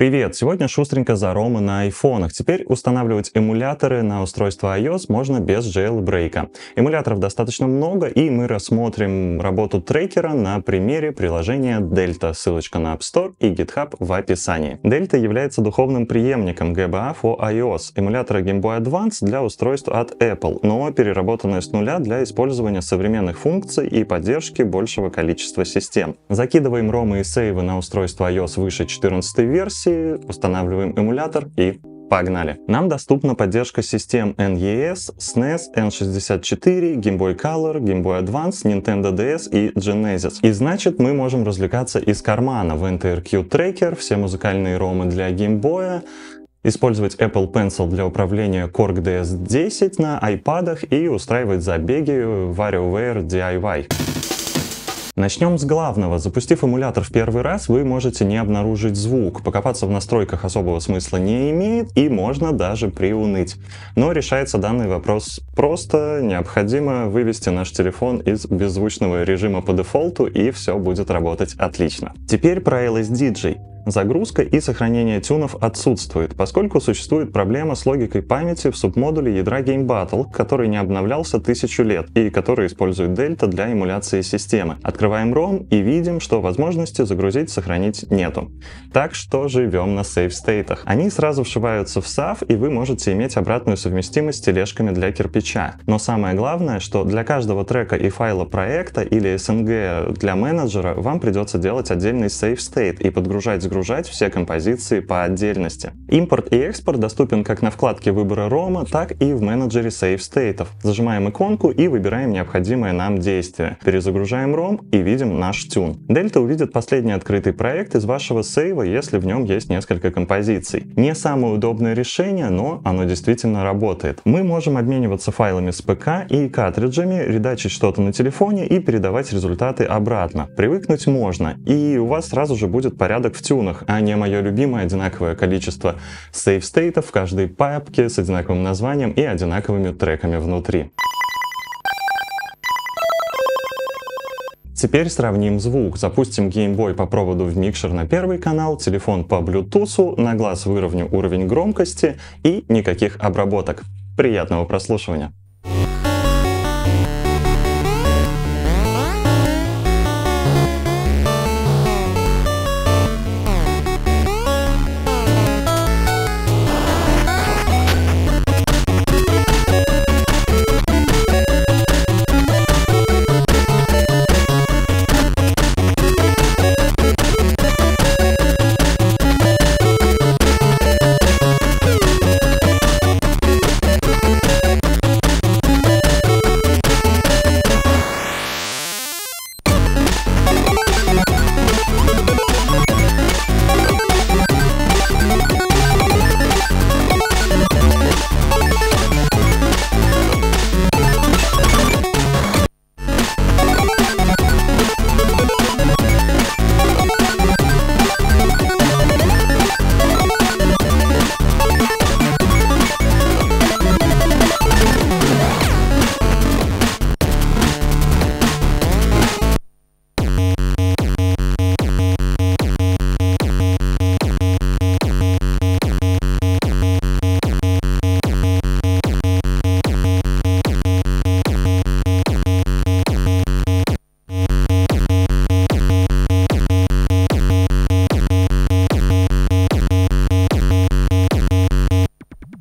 Привет! Сегодня шустренько за ромы на айфонах. Теперь устанавливать эмуляторы на устройство iOS можно без джейлбрейка. Эмуляторов достаточно много, и мы рассмотрим работу трекера на примере приложения Delta. Ссылочка на App Store и GitHub в описании. Delta является духовным преемником GBA for iOS, эмулятора Game Boy Advance для устройств от Apple, но переработанное с нуля для использования современных функций и поддержки большего количества систем. Закидываем ромы и сейвы на устройство iOS выше 14 версии, устанавливаем эмулятор и погнали. Нам доступна поддержка систем NES, SNES, N64, Game Boy Color, Game Boy Advance, Nintendo DS и Genesis. И значит, мы можем развлекаться из кармана в NTRQ Tracker, все музыкальные ромы для Game Boy, использовать Apple Pencil для управления Korg DS10 на iPad'ах и устраивать забеги в WarioWare DIY. Начнем с главного. Запустив эмулятор в первый раз, вы можете не обнаружить звук. Покопаться в настройках особого смысла не имеет, и можно даже приуныть. Но решается данный вопрос просто. Необходимо вывести наш телефон из беззвучного режима по дефолту, и все будет работать отлично. Теперь про LSDJ. Загрузка и сохранение тюнов отсутствует, поскольку существует проблема с логикой памяти в субмодуле ядра Game Battle, который не обновлялся 1000 лет и который использует Delta для эмуляции системы. Открываем ROM и видим, что возможности загрузить, сохранить нету. Так что живем на сейв-стейтах. Они сразу вшиваются в SAV, и вы можете иметь обратную совместимость с тележками для кирпича. Но самое главное, что для каждого трека и файла проекта или SNG для менеджера вам придется делать отдельный сейв-стейт и подгружать все композиции по отдельности. Импорт и экспорт доступен как на вкладке выбора рома, так и в менеджере сейв-стейтов. Зажимаем иконку и выбираем необходимое нам действие. Перезагружаем ром и видим наш тюн. Delta увидит последний открытый проект из вашего сейва, если в нем есть несколько композиций. Не самое удобное решение, но оно действительно работает. Мы можем обмениваться файлами с ПК и картриджами, редачить что-то на телефоне и передавать результаты обратно. Привыкнуть можно, и у вас сразу же будет порядок в тюне, а не мое любимое одинаковое количество сейв-стейтов в каждой папке с одинаковым названием и одинаковыми треками внутри. Теперь сравним звук. Запустим Game Boy по проводу в микшер на первый канал, телефон по Bluetooth, на глаз выровню уровень громкости и никаких обработок. Приятного прослушивания!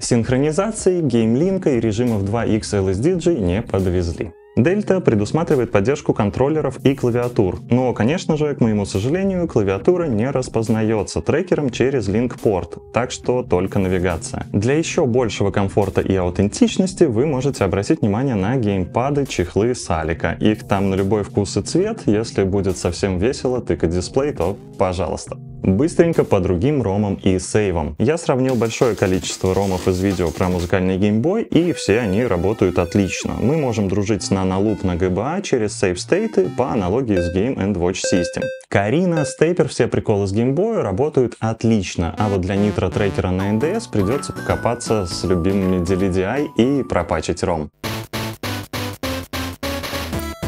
Синхронизации, геймлинка и режимов 2x LSDJ не подвезли. Delta предусматривает поддержку контроллеров и клавиатур, но, конечно же, к моему сожалению, клавиатура не распознается трекером через линк-порт, так что только навигация. Для еще большего комфорта и аутентичности вы можете обратить внимание на геймпады, чехлы Салика. Их там на любой вкус и цвет, если будет совсем весело тыкать дисплей, то пожалуйста. Быстренько по другим ромам и сейвам. Я сравнил большое количество ромов из видео про музыкальный Game Boy, и все они работают отлично. Мы можем дружить с Nano-Loop на GBA через сейв-стейты по аналогии с Game & Watch System. Karina, Stepper, все приколы с Game Boy работают отлично, а вот для нитро-трекера на NDS придется покопаться с любимыми DLDI и пропачить ром.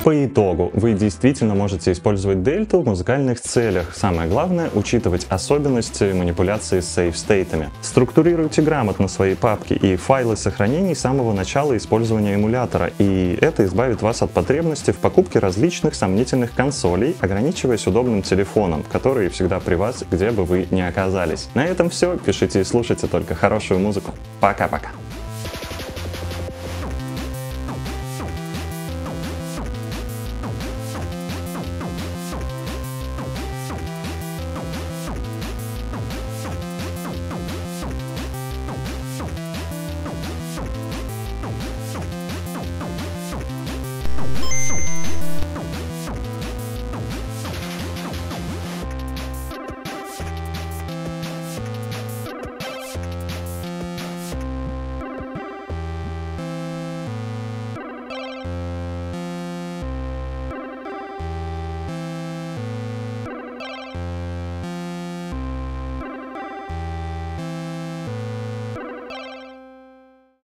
По итогу, вы действительно можете использовать дельту в музыкальных целях. Самое главное — учитывать особенности манипуляции с сейф-стейтами. Структурируйте грамотно свои папки и файлы сохранений с самого начала использования эмулятора, и это избавит вас от потребности в покупке различных сомнительных консолей, ограничиваясь удобным телефоном, который всегда при вас, где бы вы ни оказались. На этом все. Пишите и слушайте только хорошую музыку. Пока-пока.